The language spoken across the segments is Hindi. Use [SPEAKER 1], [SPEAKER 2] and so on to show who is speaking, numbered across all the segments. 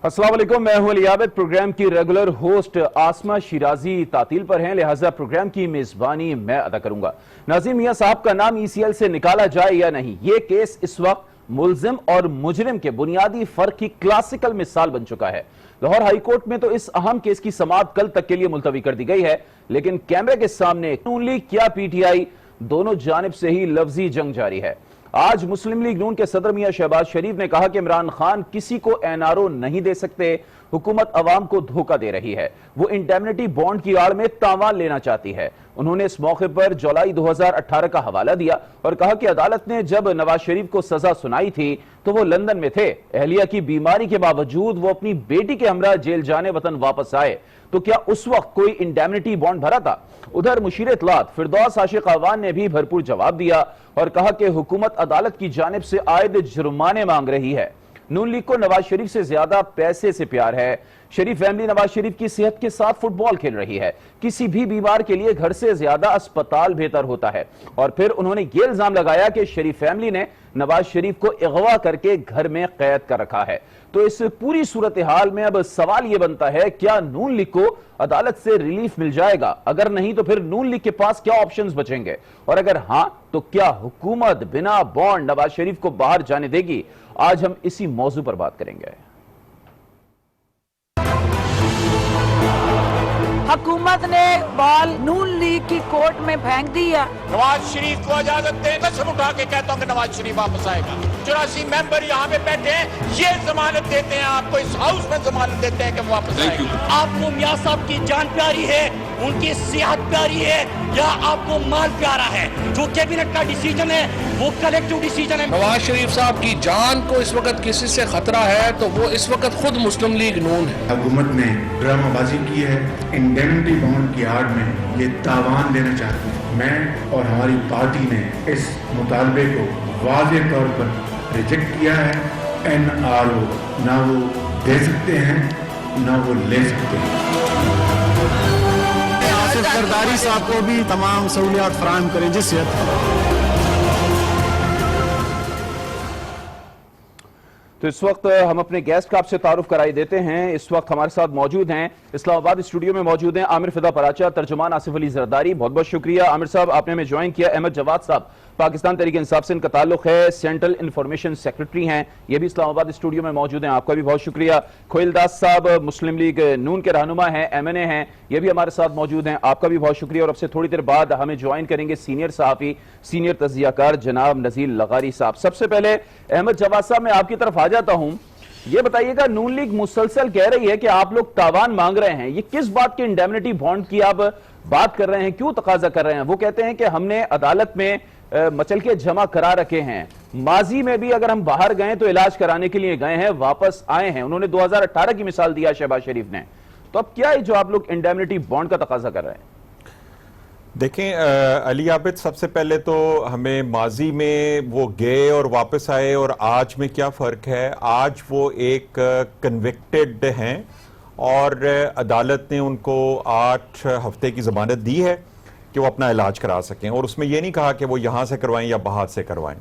[SPEAKER 1] अस्सलाम वालेकुम, मैं हूं अली आबिद। प्रोग्राम की रेगुलर होस्ट आसमा शिराजी तातील पर हैं, लिहाजा प्रोग्राम की मेजबानी मैं अदा करूंगा। नाज़िम मियां साहब का नाम ईसीएल से निकाला जाए या नहीं, यह केस इस वक्त मुल्जिम और मुजरिम के बुनियादी फर्क की क्लासिकल मिसाल बन चुका है। लाहौर हाईकोर्ट में तो इस अहम केस की समाअत कल तक के लिए मुलतवी कर दी गई है, लेकिन कैमरे के सामने नून लीग क्या पीटीआई, दोनों जानिब से ही लफ्जी जंग जारी है। आज मुस्लिम लीग नून के सदर मियां शहबाज शरीफ ने कहा कि इमरान खान किसी को एनआरओ नहीं दे सकते, हुकूमत अवाम को धोखा दे रही है, वो इंडेमनिटी बॉन्ड की आड़ में तावान लेना चाहती है। उन्होंने इस मौके पर जुलाई 2018 का हवाला दिया और कहा कि अदालत ने जब नवाज शरीफ को सजा सुनाई थी तो वो लंदन में थे। अहलिया की बीमारी के बावजूद वो अपनी बेटी के हमरा जेल जाने वतन वापस आए, तो क्या उस वक्त कोई इंडेमनिटी बॉन्ड भरा था? उधर मुशीर इत्तलात फिरदौस आशिक अवान ने भी भरपूर जवाब दिया और कहा कि हुकूमत अदालत की जानिब से आयद जुर्माने मांग रही है। नून लीग को नवाज शरीफ से ज्यादा पैसे से प्यार है। शरीफ फैमिली नवाज शरीफ की सेहत के साथ फुटबॉल खेल रही है। किसी भी बीमार के लिए घर से ज्यादा अस्पताल बेहतर होता है। और फिर उन्होंने ये इल्जाम लगाया कि शरीफ फैमिली ने नवाज शरीफ को अगवा करके घर में कैद कर रखा है। तो इस पूरी सूरत हाल में अब सवाल यह बनता है, क्या नून लीग को अदालत से रिलीफ मिल जाएगा? अगर नहीं तो फिर नून लीग के पास क्या ऑप्शंस बचेंगे? और अगर हां तो क्या हुकूमत बिना बॉन्ड नवाज शरीफ को बाहर जाने देगी? आज हम इसी मौजू पर बात करेंगे।
[SPEAKER 2] हुकूमत ने बॉल नून लीग की कोर्ट में फेंक दी है।
[SPEAKER 3] नवाज शरीफ को इजाजत दें, कसम उठा के कहता हूं कि नवाज शरीफ वापस आएगा। 84 मेंबर यहाँ पे बैठे हैं, ये जमानत देते हैं आपको, इस हाउस में जमानत देते हैं कि वो वापस आएगा।
[SPEAKER 4] आपको मियां साहब की जान प्यारी है, उनकी सेहत प्यारी है, या आपको माल प्यारा है? जो कैबिनेट का डिसीजन है वो कलेक्टिव डिसीजन है।
[SPEAKER 5] नवाज शरीफ साहब की जान को इस वक्त किसी से खतरा है तो वो इस वक्त खुद मुस्लिम लीग नून है।
[SPEAKER 6] हुकूमत ने ड्रामाबाजी की है, इंडेमनिटी बॉन्ड की आड़ में ये तावान देना चाहती है। मैं और हमारी पार्टी ने इस मुतालबे को वाज़ेह तौर पर रिजेक्ट किया है। एनआरओ ना वो दे सकते हैं ना वो ले सकते हैं।
[SPEAKER 7] सरदारी साहब को भी तमाम सहूलियात फराहम करें जिस
[SPEAKER 1] तो इस वक्त हम अपने गेस्ट का आपसे तारुफ कराई देते हैं। इस वक्त हमारे साथ मौजूद हैं, इस्लामाबाद स्टूडियो में मौजूद हैं आमिर फिदा पराचा, तर्जुमान आसिफ अली जरदारी। बहुत बहुत शुक्रिया आमिर साहब, आपने हमें ज्वाइन किया। अहमद जवाद साहब पाकिस्तान तहरीक इंसाफ से इनका ताल्लुक है, सेंट्रल इंफॉर्मेशन सेक्रेटरी हैं, ये भी इस्लामाबाद स्टूडियो में मौजूद हैं, आपका भी बहुत शुक्रिया। खोइल दास साहब मुस्लिम लीग नून के रहनुमा हैं, एमएनए हैं, ये भी हमारे साथ मौजूद हैं, आपका भी बहुत शुक्रिया। और अब से थोड़ी देर बाद हमें ज्वाइन करेंगे सीनियर सहाफी, सीनियर तज्जियाकार जनाब नजीर लगारी साहब। सबसे पहले अहमद जवाद साहब, मैं आपकी तरफ आ जाता हूं। ये बताइएगा, नून लीग मुसलसल कह रही है कि आप लोग तावान मांग रहे हैं, ये किस बात के इंडेमनिटी बॉन्ड की आप बात कर रहे हैं, क्यों तकाजा कर रहे हैं? वो कहते हैं कि हमने अदालत में मचल के जमा करा रखे हैं, माजी में भी अगर हम बाहर गए तो इलाज कराने के लिए गए हैं, वापस आए हैं। उन्होंने 2018 की मिसाल दिया शहबाज शरीफ ने। तो अब क्या है जो आप लोग इंडेमनिटी बॉन्ड का तकाजा कर रहे हैं?
[SPEAKER 8] देखें अली आबिद, सबसे पहले तो हमें माजी में वो गए और वापस आए और आज में क्या फ़र्क है। आज वो एक कन्विक्टेड हैं और अदालत ने उनको 8 हफ्ते की ज़मानत दी है कि वो अपना इलाज करा सकें, और उसमें ये नहीं कहा कि वो यहाँ से करवाएं या बाहर से करवाएं।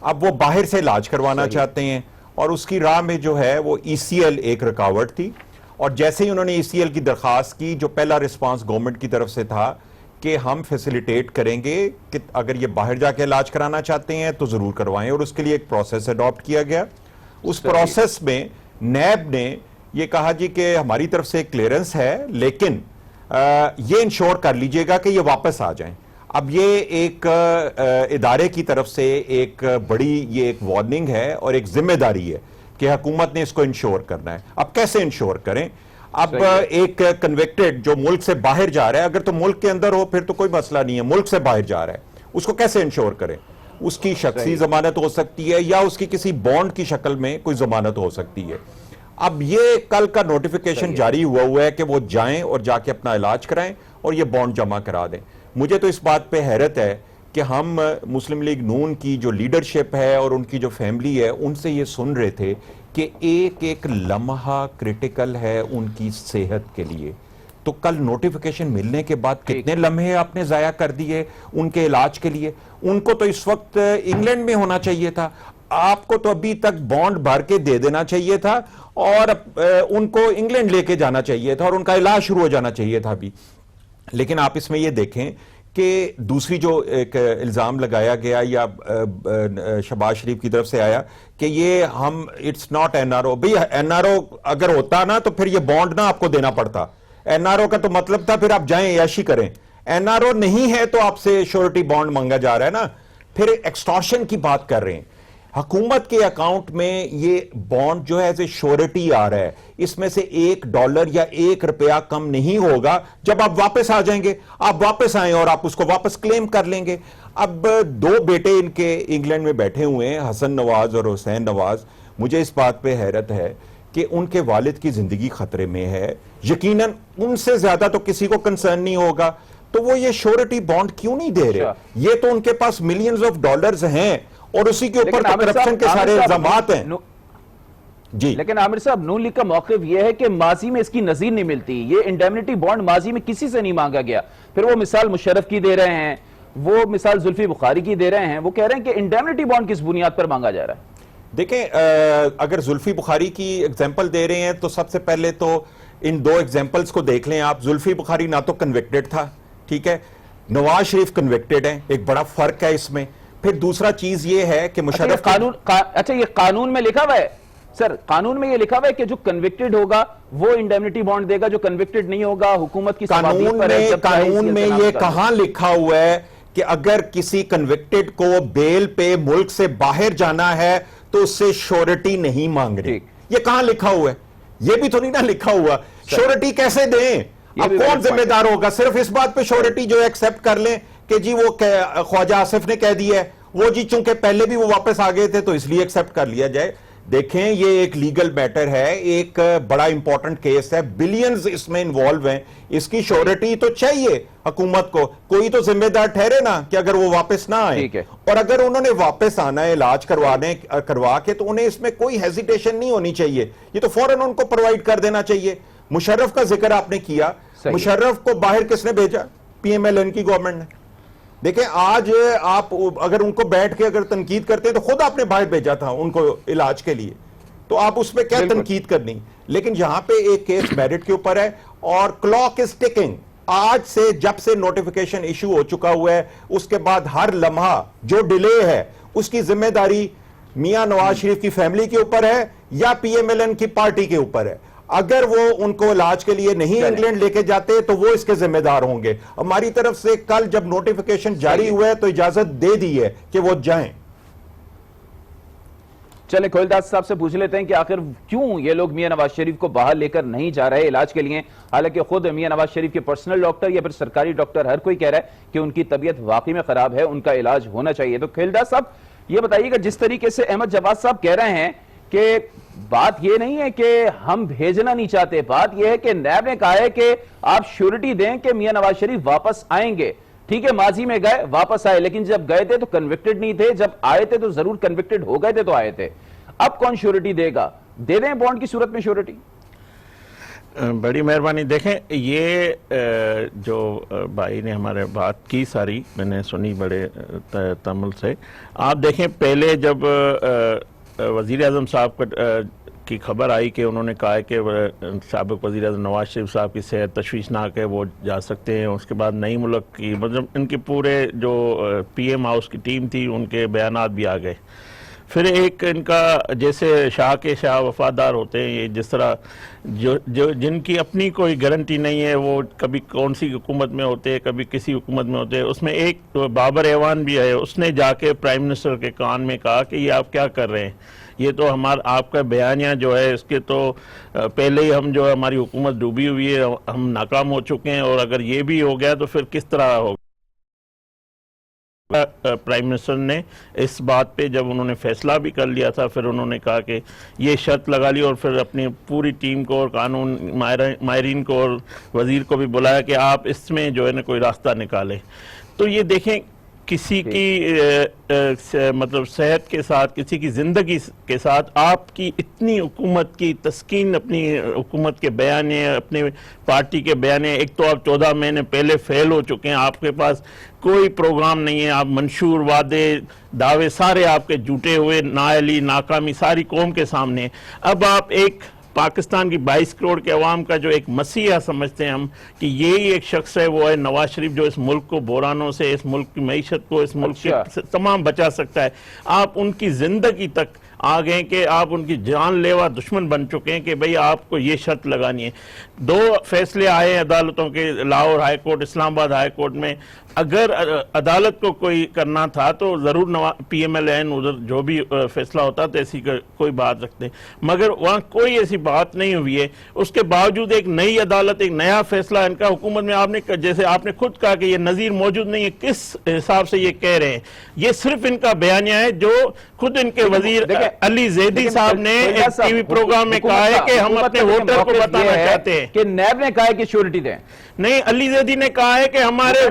[SPEAKER 8] अब वो बाहर से इलाज करवाना चाहते हैं और उसकी राह में जो है वो ECL एक रुकावट थी। और जैसे ही उन्होंने ECL की दरख्वास्त की, जो पहला रिस्पांस गवर्नमेंट की तरफ से था कि हम फैसिलिटेट करेंगे कि अगर ये बाहर जाके इलाज कराना चाहते हैं तो ज़रूर करवाएं, और उसके लिए एक प्रोसेस अडॉप्ट किया गया। उस प्रोसेस में नैब ने ये कहा जी कि हमारी तरफ से क्लियरेंस है, लेकिन ये इंश्योर कर लीजिएगा कि ये वापस आ जाएं। अब ये एक इदारे की तरफ से एक बड़ी ये एक वार्निंग है और एक जिम्मेदारी है कि हुकूमत ने इसको इंश्योर करना है। अब कैसे इंश्योर करें? अब एक कन्विक्टेड जो मुल्क से बाहर जा रहा है, अगर तो मुल्क के अंदर हो फिर तो कोई मसला नहीं है, मुल्क से बाहर जा रहा है, उसको कैसे इंश्योर करें? उसकी शख्सी जमानत हो सकती है या उसकी किसी बॉन्ड की शक्ल में कोई जमानत हो सकती है। अब ये कल का नोटिफिकेशन जारी हुआ है कि वो जाएं और जाके अपना इलाज कराएं और ये बॉन्ड जमा करा दें। मुझे तो इस बात पे हैरत है कि हम मुस्लिम लीग नून की जो लीडरशिप है और उनकी जो फैमिली है, उनसे ये सुन रहे थे कि एक एक लम्हा क्रिटिकल है उनकी सेहत के लिए। तो कल नोटिफिकेशन मिलने के बाद कितने लम्हे आपने जाया कर दिए उनके इलाज के लिए। उनको तो इस वक्त इंग्लैंड में होना चाहिए था, आपको तो अभी तक बॉन्ड भर के दे देना चाहिए था और उनको इंग्लैंड लेके जाना चाहिए था और उनका इलाज शुरू हो जाना चाहिए था अभी। लेकिन आप इसमें ये देखें कि दूसरी जो एक इल्जाम लगाया गया या शहबाज शरीफ की तरफ से आया कि ये हम इट्स नॉट एनआरओ। भाई एनआरओ अगर होता ना तो फिर ये बॉन्ड ना आपको देना पड़ता। एनआरओ का तो मतलब था फिर आप जाएं ऐशी करें। एनआरओ नहीं है तो आपसे श्योरिटी बॉन्ड मांगा जा रहा है ना, फिर एक्सटॉर्शन की बात कर रहे हैं। हुकूमत के अकाउंट में ये बॉन्ड जो है एज ए श्योरिटी आ रहा है, इसमें से $1 या ₹1 कम नहीं होगा। जब आप वापस आ जाएंगे, आप वापस आए और आप उसको वापस क्लेम कर लेंगे। अब 2 बेटे इनके इंग्लैंड में बैठे हुए हैं, हसन नवाज और हुसैन नवाज। मुझे इस बात पे हैरत है कि उनके वालिद की जिंदगी खतरे में है। यकीनन उनसे ज्यादा तो किसी को कंसर्न नहीं होगा, तो वो ये श्योरिटी बॉन्ड क्यों नहीं दे रहे? ये तो उनके पास मिलियंस ऑफ डॉलर्स हैं और उसी के ऊपर करप्शन के सारे इल्जामात हैं। जी, लेकिन
[SPEAKER 1] आमिर साहब, नून लीग का मौक़िफ़ यह है कि माजी में इसकी नज़ीर नहीं मिलती। ये इंडेमनिटी बॉन्ड माजी में किसी से नहीं मांगा गया। फिर वो मिसाल मुशर्रफ की दे रहे हैं, वो मिसाल जुल्फी बुखारी की दे रहे हैं। वो कह रहे हैं कि इंडेमनिटी बॉन्ड किस बुनियाद पर मांगा जा रहा है?
[SPEAKER 8] देखें, अगर जुल्फी बुखारी की एग्जाम्पल दे रहे हैं तो सबसे पहले तो इन 2 एग्जाम्पल्स को देख लें आप। जुल्फी बुखारी ना तो कन्विक्टेड था, ठीक है, नवाज शरीफ कन्विक्टेड है, एक बड़ा फर्क है इसमें। फिर दूसरा चीज ये है कि मुशर्रफ
[SPEAKER 1] अच्छा, ये कानून में लिखा हुआ है सर, कानून में ये लिखा हुआ है कि जो कन्विक्टेड होगा वो इंडेमनिटी बॉन्ड देगा, जो कन्विक्टेड नहीं होगा हुकूमत की
[SPEAKER 8] कानून में ये कहां लिखा हुआ है कि अगर किसी कन्विक्टेड को बेल पे मुल्क से बाहर जाना है तो उससे श्योरिटी नहीं मांग रही? ये कहां लिखा हुआ है? ये भी तो नहीं ना लिखा हुआ। श्योरिटी कैसे दें? अब कौन जिम्मेदार होगा? सिर्फ इस बात पे श्योरिटी जो एक्सेप्ट कर लें कि जी वो ख्वाजा आसिफ ने कह दिया है, वो जी चूंकि पहले भी वो वापस आ गए थे तो इसलिए एक्सेप्ट कर लिया जाए। देखें, ये एक लीगल मैटर है, एक बड़ा इंपॉर्टेंट केस है, बिलियंस इसमें इन्वॉल्व हैं। इसकी श्योरिटी तो चाहिए हुकूमत को, कोई तो जिम्मेदार ठहरे ना कि अगर वो वापस ना आए। और अगर उन्होंने वापस आना है इलाज करवा के, तो उन्हें इसमें कोई हेजिटेशन नहीं होनी चाहिए, ये तो फौरन उनको प्रोवाइड कर देना चाहिए। मुशर्रफ का जिक्र आपने किया, मुशर्रफ को बाहर किसने भेजा? PMLN की गवर्नमेंट ने। देखें, आज आप अगर उनको बैठ के अगर तनकीद करते हैं तो खुद आपने बाहर भेजा था उनको इलाज के लिए, तो आप उसमें क्या तनकीद करनी? लेकिन यहां पे एक केस मेरिट के ऊपर है और क्लॉक इज टिकिंग। आज से जब से नोटिफिकेशन इशू हो चुका हुआ है उसके बाद हर लम्हा जो डिले है उसकी जिम्मेदारी मियां नवाज शरीफ की फैमिली के ऊपर है या PMLN की पार्टी के ऊपर है। अगर वो उनको इलाज के लिए नहीं इंग्लैंड लेके जाते तो वो इसके जिम्मेदार होंगे। हमारी तरफ से कल जब नोटिफिकेशन जारी हुआ है तो इजाजत दे दी है कि वो जाएं।
[SPEAKER 1] चले खोलदास साहब से पूछ लेते हैं कि आखिर क्यों ये लोग मियां नवाज शरीफ को बाहर लेकर नहीं जा रहे इलाज के लिए, हालांकि खुद मियां नवाज शरीफ के पर्सनल डॉक्टर या फिर सरकारी डॉक्टर हर कोई कह रहा है कि उनकी तबीयत वाकई में खराब है, उनका इलाज होना चाहिए। तो खोलदास साहब ये बताइएगा, जिस तरीके से अहमद जवाद साहब कह रहे हैं कि बात यह नहीं है कि हम भेजना नहीं चाहते, बात यह है कि नैब ने कहा है कि आप श्योरिटी दें कि मियां नवाज शरीफ वापस आएंगे। ठीक है, माजी में गए, वापस आए, लेकिन जब गए थे तो कन्विक्टेड नहीं थे, जब आए थे तो जरूर कन्विक्टेड हो गए थे तो आए थे। अब कौन श्योरिटी देगा? दे दें बॉन्ड की सूरत में श्योरिटी?
[SPEAKER 9] बड़ी मेहरबानी। देखें, ये जो भाई ने हमारे बात की सारी मैंने सुनी बड़े तमल से। आप देखें, पहले जब वज़ीर आज़म साहब की खबर आई कि उन्होंने कहा है कि साबिक़ वज़ीर आज़म नवाज शरीफ साहब की सेहत तशवीशनाक है, वो जा सकते हैं। उसके बाद नई मुल्क की मतलब इनके पूरे जो PM हाउस की टीम थी उनके बयानात भी आ गए। फिर एक इनका जैसे शाह के शाह वफादार होते हैं, ये जिस तरह जो जिनकी अपनी कोई गारंटी नहीं है, वो कभी कौन सी हुकूमत में होते हैं, कभी किसी हुकूमत में होते हैं। उसमें एक तो बाबर एवान भी है, उसने जाके प्राइम मिनिस्टर के कान में कहा कि ये आप क्या कर रहे हैं, ये तो हमारा आपका बयानिया जो है इसके तो पहले ही हम जो है हमारी हुकूमत डूबी हुई है, हम नाकाम हो चुके हैं, और अगर ये भी हो गया तो फिर किस तरह होगा। प्राइम मिनिस्टर ने इस बात पे जब उन्होंने फैसला भी कर लिया था, फिर उन्होंने कहा कि ये शर्त लगा ली और फिर अपनी पूरी टीम को और कानून माहिरीन को और वज़ीर को भी बुलाया कि आप इसमें जो है ना कोई रास्ता निकालें। तो ये देखें, किसी की मतलब सेहत के साथ, किसी की जिंदगी के साथ आपकी इतनी हुकूमत की तस्कीन, अपनी हुकूमत के बयाने, अपने पार्टी के बयाने, एक तो आप 14 महीने पहले फेल हो चुके हैं, आपके पास कोई प्रोग्राम नहीं है, आप मंशूर वादे दावे सारे आपके झूठे हुए, नाअहली नाकामी सारी कौम के सामने। अब आप एक पाकिस्तान की 22 करोड़ के अवाम का जो एक मसीहा समझते हैं हम कि यही एक शख्स है, वो है नवाज शरीफ, जो इस मुल्क को बुरानों से, इस मुल्क की मईशत को, इस मुल्क के तमाम बचा सकता है। आप उनकी जिंदगी तक आ गए कि आप उनकी जानलेवा दुश्मन बन चुके हैं कि भाई आपको ये शर्त लगानी है। 2 फैसले आए अदालतों के, Lahore high court, Islamabad high court में। अगर अदालत को कोई करना था तो जरूर PMLN उधर जो भी फैसला होता तो ऐसी कोई बात रखते, मगर वहाँ कोई ऐसी बात नहीं हुई है। उसके बावजूद एक नई अदालत, एक नया फैसला इनका हुकूमत में, आपने जैसे आपने खुद कहा कि ये नजीर मौजूद नहीं है, किस हिसाब से ये कह रहे हैं? ये सिर्फ इनका बयानिया है जो खुद इनके वजीर अली जैदी साहब ने एक टीवी प्रोग्राम में कहा है कि हम अपने वोटर को बताना चाहते हैं
[SPEAKER 1] कि नैब ने कहा है कि श्योरिटी दें।
[SPEAKER 9] नहीं, अली जैदी ने कहा है कि हमारे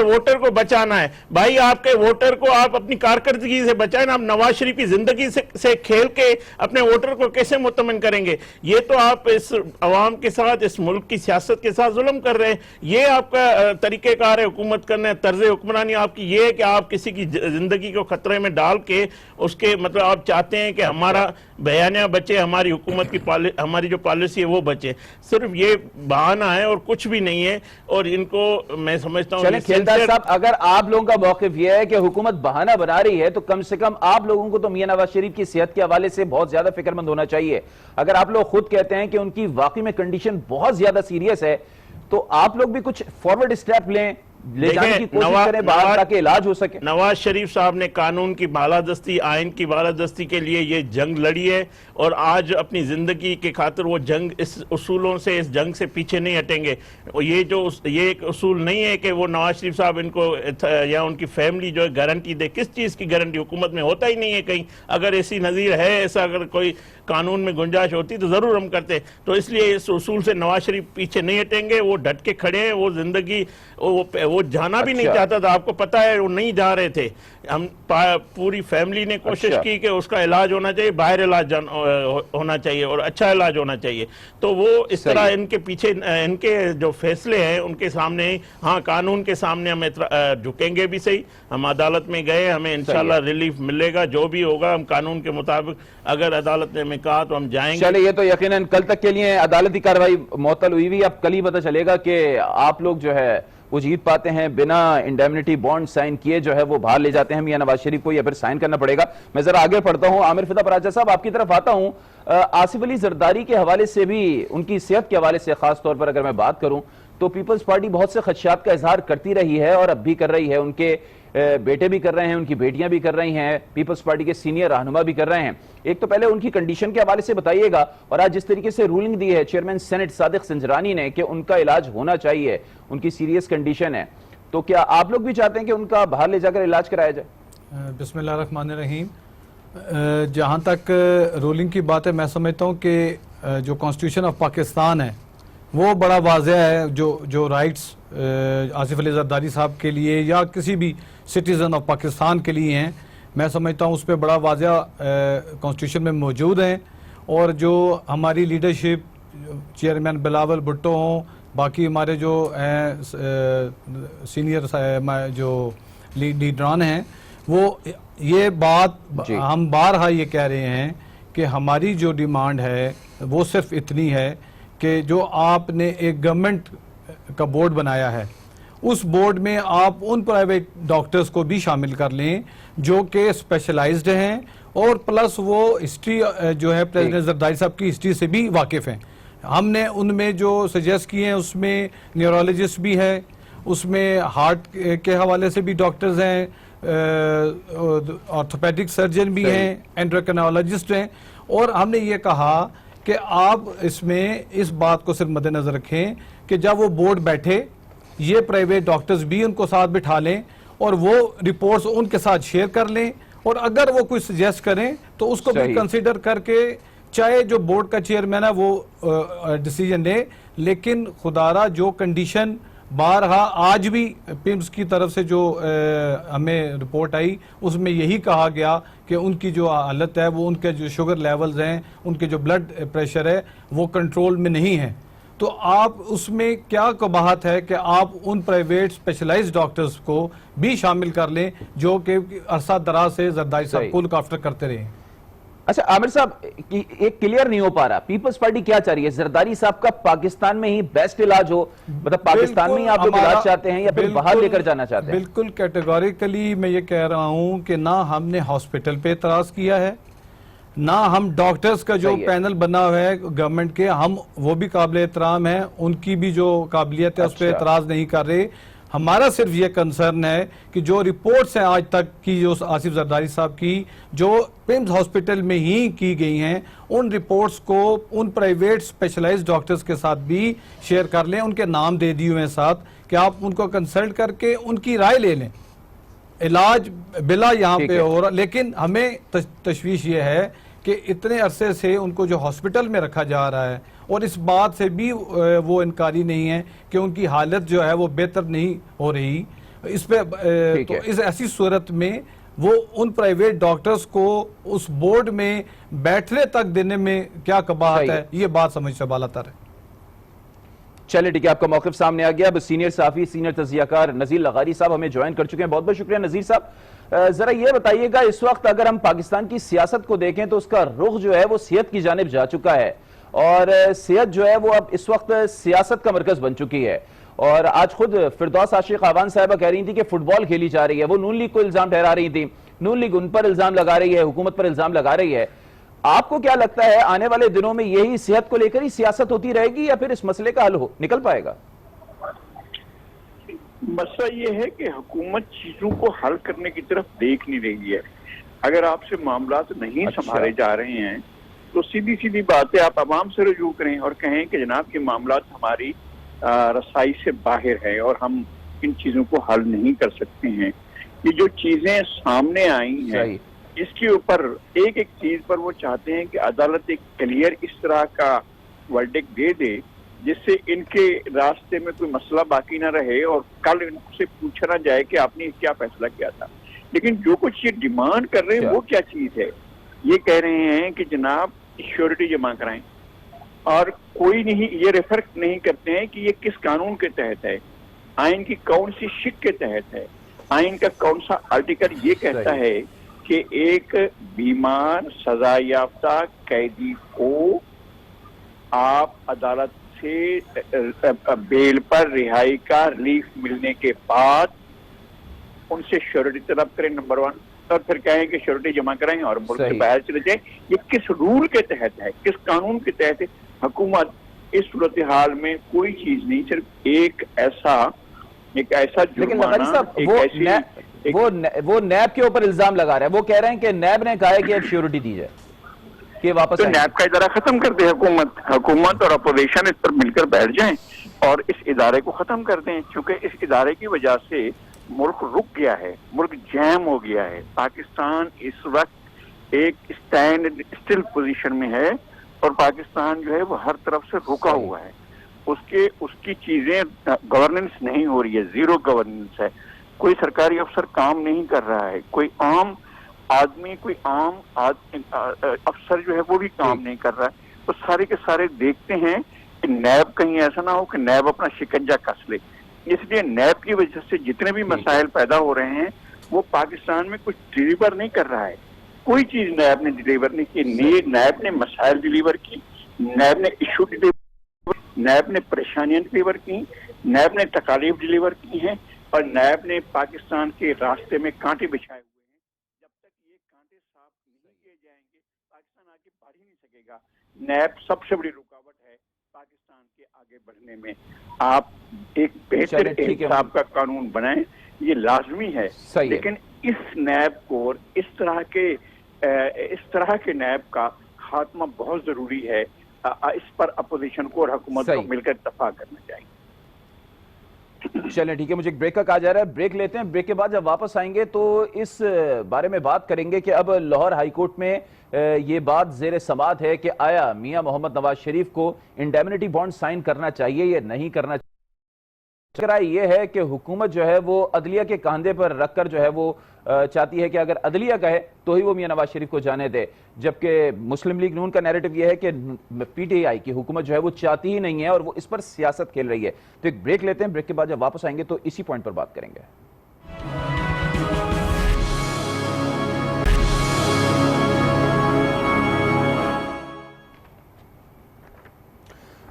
[SPEAKER 9] वोटर को बचाना है। भाई आपके वोटर को आप अपनी कारकर्दगी से बचाएं ना, आप नवाज शरीफ की जिंदगी से खेल के अपने वोटर को कैसे मुतमन करेंगे? ये तो आप इस अवाम के साथ, इस मुल्क की सियासत के साथ जुल्म कर रहे हैं। ये आपका तरीकेकार है हुकूमत करने, तर्ज हुक्मरानी आपकी ये है कि आप किसी की जिंदगी को खतरे में डाल के उसके मतलब आप चाहते हैं कि हमारा बयानिया बचे, हमारी हुकूमत की हमारी जो पॉलिसी है वो बचे। सिर्फ ये बहाना है और कुछ भी नहीं है। और इनको मैं समझता हूँ,
[SPEAKER 1] खेलदार साहब, अगर आप लोगों का मौक़िफ़ यह है कि हुकूमत बहाना बना रही है तो कम से कम आप लोगों को तो मियां नवाज शरीफ की सेहत के हवाले से बहुत ज्यादा फिक्रमंद होना चाहिए। अगर आप लोग खुद कहते हैं कि उनकी वाकई में कंडीशन बहुत ज्यादा सीरियस है तो आप लोग भी कुछ फॉरवर्ड स्टेप ले जाने की कोशिश करें बाहर ताकि इलाज हो सके।
[SPEAKER 9] नवाज शरीफ साहब ने कानून की बालादस्ती, आइन की बालादस्ती के लिए ये जंग लड़ी है और आज अपनी जिंदगी के खातिर वो जंग, इस उसूलों से, इस जंग से पीछे नहीं हटेंगे। ये एक उसूल नहीं है कि वो नवाज शरीफ साहब इनको या उनकी फैमिली जो है गारंटी दे। किस चीज की गारंटी? हुकूमत में होता ही नहीं है कहीं। अगर ऐसी नजीर है, ऐसा अगर कोई कानून में गुंजाइश होती तो जरूर हम करते। तो इसलिए इस उसूल से नवाज शरीफ पीछे नहीं हटेंगे, वो डट के खड़े हैं। वो जिंदगी वो जाना भी नहीं चाहता था, आपको पता है, वो नहीं जा रहे थे। हम पूरी फैमिली ने कोशिश की कि उसका इलाज होना चाहिए, बाहर इलाज होना चाहिए और अच्छा इलाज होना चाहिए। तो वो इस तरह इनके पीछे, इनके जो फैसले हैं उनके सामने, हाँ कानून के सामने हम झुकेंगे भी सही। हम अदालत में गए, हमें इंशाल्लाह रिलीफ मिलेगा, जो भी होगा हम कानून के मुताबिक, अगर अदालत ने हमें कहा तो हम जाएंगे।
[SPEAKER 1] चलिए, ये तो यकीनन कल तक के लिए अदालती कार्रवाई मुअत्तल हुई हुई। अब कल ही पता चलेगा कि आप लोग जो है वो जीत पाते हैं, बिना इंडेमनिटी बॉन्ड साइन किए जो है वो बाहर ले जाते हैं मियां नवाज शरीफ को, या फिर साइन करना पड़ेगा। मैं जरा आगे पढ़ता हूं, आमिर फिदा पराजा साहब आपकी तरफ आता हूं। आसिफ अली जरदारी के हवाले से भी, उनकी सेहत के हवाले से खास तौर पर अगर मैं बात करूं तो पीपल्स पार्टी बहुत से खदशात का इजहार करती रही है और अब भी कर रही है। उनके बेटे भी कर रहे हैं, उनकी बेटियां भी कर रही हैं, पीपल्स पार्टी के सीनियर रहनुमा भी कर रहे हैं। एक तो पहले उनकी कंडीशन के हवाले से बताइएगा, और आज जिस तरीके से रूलिंग दी है चेयरमैन सेनेट सादिक संजरानी ने कि उनका इलाज होना चाहिए, उनकी सीरियस कंडीशन है, तो क्या आप लोग भी चाहते हैं कि उनका बाहर ले जाकर इलाज कराया जाए?
[SPEAKER 7] बिस्मिल्लाहिर्रहमानिर्रहीम। जहाँ तक रूलिंग की बात है, मैं समझता हूँ कि जो कॉन्स्टिट्यूशन ऑफ पाकिस्तान है वो बड़ा वाज़ेह है। जो राइट्स आसिफ अली जरदारी साहब के लिए या किसी भी सिटीज़न ऑफ पाकिस्तान के लिए हैं, मैं समझता हूँ उस पर बड़ा वाज़ेह कॉन्स्टिट्यूशन में मौजूद हैं। और जो हमारी लीडरशिप, चेयरमैन बिलावल भुट्टो हों, बाकी हमारे जो सीनियर जो लीडरान हैं, वो ये बात हम बारहा ये कह रहे हैं कि हमारी जो डिमांड है वो सिर्फ इतनी है कि जो आपने एक गवर्नमेंट का बोर्ड बनाया है, उस बोर्ड में आप उन प्राइवेट डॉक्टर्स को भी शामिल कर लें जो कि स्पेशलाइज्ड हैं और प्लस वो हिस्ट्री जो है प्रेसिडेंट जरदारी साहब की हिस्ट्री से भी वाकिफ़ हैं। हमने उनमें जो सजेस्ट किए हैं उसमें न्यूरोलॉजिस्ट भी है, उसमें हार्ट के हवाले से भी डॉक्टर्स हैं, ऑर्थोपेडिक सर्जन भी हैं, एंड्रोक्रिनोलॉजिस्ट हैं। और हमने ये कहा कि आप इसमें इस बात को सिर्फ मद्देनजर रखें कि जब वो बोर्ड बैठे, ये प्राइवेट डॉक्टर्स भी उनको साथ बिठा लें और वो रिपोर्ट्स उनके साथ शेयर कर लें, और अगर वो कुछ सजेस्ट करें तो उसको भी कंसीडर करके, चाहे जो बोर्ड का चेयरमैन है वो डिसीजन ले, लेकिन खुदारा जो कंडीशन बारहा आज भी पिम्स की तरफ से जो हमें रिपोर्ट आई उसमें यही कहा गया कि उनकी जो हालत है वो उनके जो शुगर लेवल्स हैं, उनके जो ब्लड प्रेशर है वो कंट्रोल में नहीं है। तो आप उसमें क्या कबाहत है कि आप उन प्राइवेट स्पेशलाइज्ड डॉक्टर्स को भी शामिल कर लें जो कि अरसा दराज से जरदारी साहब को लुक आफ्टर करते रहे।
[SPEAKER 1] अच्छा आमिर साहब, एक क्लियर नहीं हो पा रहा, पीपल्स पार्टी क्या चाह रही है? जरदारी साहब का पाकिस्तान में ही बेस्ट इलाज हो, मतलब पाकिस्तान में ही आप लोग इलाज चाहते हैं या फिर बाहर लेकर जाना चाहते हैं?
[SPEAKER 7] बिल्कुल कैटेगोरिकली मैं ये कह रहा हूं कि ना हमने हॉस्पिटल पे एतराज किया है, ना हम डॉक्टर्स का जो पैनल बना हुआ है गवर्नमेंट के, हम वो भी काबिल एहतराम है, उनकी भी जो काबिलियत है उस पर एतराज नहीं कर रहे। हमारा सिर्फ ये कंसर्न है कि जो रिपोर्ट्स हैं आज तक की जो आसिफ जरदारी साहब की जो पिम्स हॉस्पिटल में ही की गई हैं, उन रिपोर्ट्स को उन प्राइवेट स्पेशलाइज्ड डॉक्टर्स के साथ भी शेयर कर लें, उनके नाम दे दिए हुए हैं साथ कि आप उनको कंसल्ट करके उनकी राय ले लें। इलाज बिला यहाँ पे हो रहा, लेकिन हमें तशवीश ये है कि इतने अरसे से उनको जो हॉस्पिटल में रखा जा रहा है और इस बात से भी वो इनकारी नहीं है कि उनकी हालत जो है वो बेहतर नहीं हो रही। इस पे तो इस ऐसी सूरत में वो उन प्राइवेट डॉक्टर्स को उस बोर्ड में बैठने तक देने में क्या कबाहत है, ये बात समझ से बालातर है।
[SPEAKER 1] चलिए ठीक है, आपका मौक़िफ़ सामने आ गया। अब सीनियर साफ़ी, सीनियर तज़कियाकार नज़ीर लगारी साहब हमें ज्वाइन कर चुके हैं। बहुत बहुत शुक्रिया नज़ीर साहब। जरा ये बताइएगा, इस वक्त अगर हम पाकिस्तान की सियासत को देखें तो उसका रुख जो है वो सेहत की जानिब जा चुका है और सेहत जो है वो अब इस वक्त सियासत का मरकज बन चुकी है। और आज खुद फिरदौस आशिक आवान साहिबा कह रही थी कि फुटबॉल खेली जा रही है, वो नून लीग को इल्जाम ठहरा रही थी, नून लीग उन पर इल्जाम लगा रही है, हुकूमत पर इल्जाम लगा रही है। आपको क्या लगता है आने वाले दिनों में यही सेहत को लेकर ही सियासत होती रहेगी या फिर इस मसले का हल निकल पाएगा?
[SPEAKER 10] मसला ये है कि हुकूमत चीजों को हल करने की तरफ देख नहीं रही है। अगर आपसे मामला नहीं संभाले जा रहे हैं तो सीधी सीधी बात है, आप आवाम से रुजू करें और कहें कि जनाब के मामला हमारी रसाई से बाहर है और हम इन चीजों को हल नहीं कर सकते हैं। ये जो चीजें सामने आई हैं इसके ऊपर एक एक चीज पर वो चाहते हैं कि अदालत एक क्लियर इस तरह का वर्डिक्ट दे दे जिससे इनके रास्ते में कोई मसला बाकी ना रहे और कल इनसे पूछा ना जाए कि आपने क्या फैसला किया था। लेकिन जो कुछ ये डिमांड कर रहे हैं वो क्या चीज है? ये कह रहे हैं कि जनाब श्योरिटी जमा कराएं और कोई नहीं, ये रेफर नहीं करते हैं कि ये किस कानून के तहत है, आइन की कौन सी शिक के तहत है, आइन का कौन सा आर्टिकल ये कहता है कि एक बीमार सजा याफ्ता कैदी को आप अदालत से बेल पर रिहाई का रिलीफ मिलने के बाद उनसे श्योरिटी तलब करें नंबर 1, और फिर कहें कि श्योरिटी जमा कराएं और मुल्क से बाहर चले जाएं। ये किस रूल के तहत है, किस कानून के तहत है? हुकूमत इस सूरत हाल में कोई चीज नहीं, सिर्फ एक ऐसा जुर्माना,
[SPEAKER 1] वो नैब के ऊपर इल्जाम लगा रहा है। वो कह रहे हैं कि नैब ने कहा है कि अब श्योरिटी दी जाए कि वापस
[SPEAKER 10] तो नैब का इदारा खत्म कर दे। हुकूमत और अपोजिशन इस पर मिलकर बैठ जाएं और इस इदारे को खत्म कर दें, क्योंकि इस इदारे की वजह से मुल्क रुक गया है, मुल्क जैम हो गया है। पाकिस्तान इस वक्त एक स्टैंड स्टिल पोजीशन में है और पाकिस्तान जो है वो हर तरफ से रुका हुआ है। उसकी चीजें गवर्नेंस नहीं हो रही है, जीरो गवर्नेंस है। कोई सरकारी अफसर काम नहीं कर रहा है, कोई आम आदमी, कोई आम अफसर जो है वो भी काम नहीं कर रहा है। तो सारे के सारे देखते हैं कि नैब कहीं ऐसा ना हो कि नैब अपना शिकंजा कस ले। इसलिए नैब की वजह से जितने भी मसाइल पैदा हो रहे हैं वो पाकिस्तान में कुछ डिलीवर नहीं कर रहा है। कोई चीज नैब ने डिलीवर नहीं की। नैब ने मसाइल डिलीवर की, नैब ने इशू डिलीवर, नैब ने परेशानियां डिलीवर की, नैब ने तकालीफ डिलीवर की हैं और नैब ने पाकिस्तान के रास्ते में कांटे बिछाए हुए हैं। जब तक ये कांटे साफ नहीं किए जाएंगे पाकिस्तान आगे बढ़ ही नहीं सकेगा। नैब सबसे बड़ी रुकावट है पाकिस्तान के आगे बढ़ने में। आप एक बेहतर इंसाफ का कानून बनाएं, ये लाजमी है, लेकिन इस नैब को और इस तरह के नैब का खात्मा बहुत जरूरी है। इस पर अपोजिशन को और हुकूमत को मिलकर इत्तेफाक करना चाहिए।
[SPEAKER 1] चलें ठीक है, मुझे एक ब्रेक का कहा जा रहा है, ब्रेक लेते हैं। ब्रेक के बाद जब वापस आएंगे तो इस बारे में बात करेंगे कि अब लाहौर हाईकोर्ट में ये बात जेर समात है कि आया मियां मोहम्मद नवाज शरीफ को इंडेमनिटी बॉन्ड साइन करना चाहिए या नहीं करना चाहिए। राय ये है कि हुकूमत जो है वो अदलिया के कंधे पर रखकर जो है वो चाहती है कि अगर अदलिया कहे तो ही वो मियां नवाज शरीफ को जाने दे, जबकि मुस्लिम लीग नून का नैरेटिव यह है कि पीटीआई की हुकूमत जो है वो चाहती ही नहीं है और वो इस पर सियासत खेल रही है। तो एक ब्रेक लेते हैं, ब्रेक के बाद जब वापस आएंगे तो इसी पॉइंट पर बात करेंगे।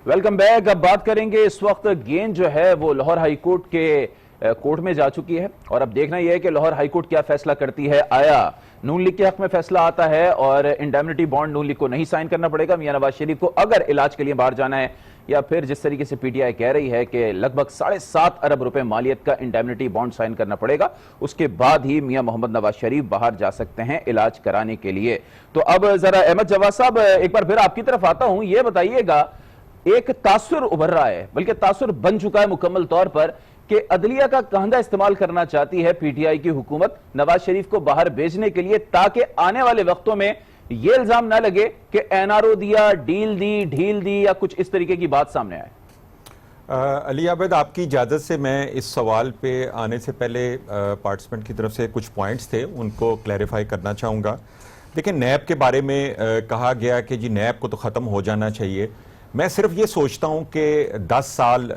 [SPEAKER 1] Welcome back. अब बात करेंगे, इस वक्त गेंद जो है वो लाहौर हाई कोर्ट के कोर्ट में जा चुकी है और अब देखना यह है कि लाहौर हाई कोर्ट क्या फैसला करती है। आया नून लीग के हक में फैसला आता है और इंडेमनिटी बॉन्ड नून लीग को नहीं साइन करना पड़ेगा मियां नवाज शरीफ को अगर इलाज के लिए बाहर जाना है, या फिर जिस तरीके से पीटीआई कह रही है कि लगभग 7.5 अरब रुपए मालियत का इंडेमनिटी बॉन्ड साइन करना पड़ेगा, उसके बाद ही मियां मोहम्मद नवाज शरीफ बाहर जा सकते हैं इलाज कराने के लिए। तो अब जरा अहमद जवाद साहब एक बार फिर आपकी तरफ आता हूं, यह बताइएगा, एक तासुर उभर रहा है, बल्कि तासुर बन चुका है मुकम्मल तौर पर कि अदलिया का कंधा इस्तेमाल करना चाहती है पीटीआई की हुकूमत नवाज शरीफ को बाहर भेजने के लिए, ताकि आने वाले वक्तों में यह इल्जाम ना लगे कि एनआरओ दिया, डील दी, ढील दी या कुछ इस तरीके की बात सामने आए।
[SPEAKER 8] अली आबिद, आपकी इजाज़त से मैं इस सवाल पे आने से पहले पार्टिसिपेंट की तरफ से कुछ पॉइंट्स थे उनको क्लैरिफाई करना चाहूँगा। देखिए, नैब के बारे में कहा गया कि जी नैब को तो ख़त्म हो जाना चाहिए। मैं सिर्फ ये सोचता हूँ कि 10 साल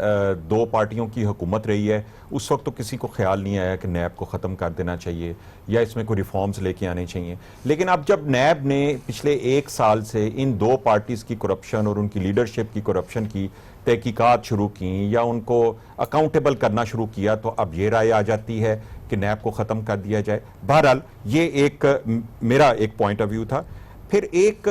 [SPEAKER 8] दो पार्टियों की हुकूमत रही है, उस वक्त तो किसी को ख्याल नहीं आया कि नैब को ख़त्म कर देना चाहिए या इसमें कोई रिफॉर्म्स लेके आने चाहिए। लेकिन अब जब नैब ने पिछले 1 साल से इन दो पार्टीज़ की करप्शन और उनकी लीडरशिप की करप्शन की तहकीकात शुरू की या उनको अकाउंटेबल करना शुरू किया, तो अब ये राय आ जाती है कि नैब को ख़त्म कर दिया जाए। बहरहाल ये एक मेरा एक पॉइंट ऑफ व्यू था। फिर एक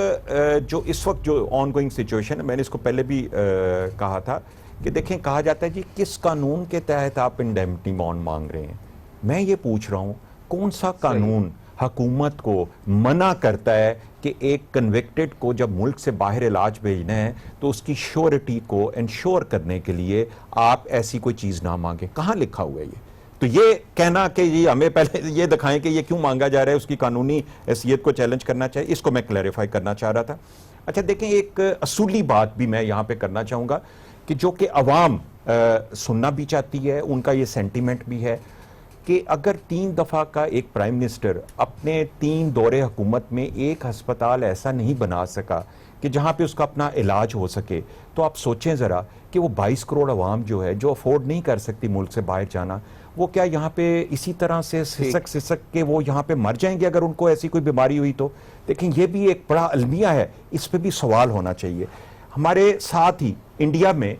[SPEAKER 8] जो इस वक्त जो ऑनगोइंग सिचुएशन है, मैंने इसको पहले भी कहा था कि देखें, कहा जाता है जी किस कानून के तहत आप इंडेमनिटी बॉन्ड मांग रहे हैं। मैं ये पूछ रहा हूँ, कौन सा कानून हुकूमत को मना करता है कि एक कन्विक्टेड को जब मुल्क से बाहर इलाज भेजना है तो उसकी श्योरिटी को इंश्योर करने के लिए आप ऐसी कोई चीज़ ना मांगे? कहाँ लिखा हुआ है ये? तो ये कहना कि ये हमें पहले ये दिखाएं कि ये क्यों मांगा जा रहा है, उसकी कानूनी हैसियत को चैलेंज करना चाहिए, इसको मैं क्लैरिफाई करना चाह रहा था। अच्छा देखें, एक असूली बात भी मैं यहाँ पे करना चाहूँगा कि जो कि अवाम सुनना भी चाहती है, उनका ये सेंटीमेंट भी है कि अगर 3 दफ़ा का एक प्राइम मिनिस्टर अपने 3 दौरे हुकूमत में एक अस्पताल ऐसा नहीं बना सका कि जहाँ पे उसका अपना इलाज हो सके, तो आप सोचें ज़रा कि वो 22 करोड़ अवाम जो है, जो अफोर्ड नहीं कर सकती मुल्क से बाहर जाना, वो क्या यहाँ पे इसी तरह से सिसक के वो यहाँ पे मर जाएंगे अगर उनको ऐसी कोई बीमारी हुई तो? लेकिन ये भी एक बड़ा अलमिया है, इस पे भी सवाल होना चाहिए। हमारे साथ ही इंडिया में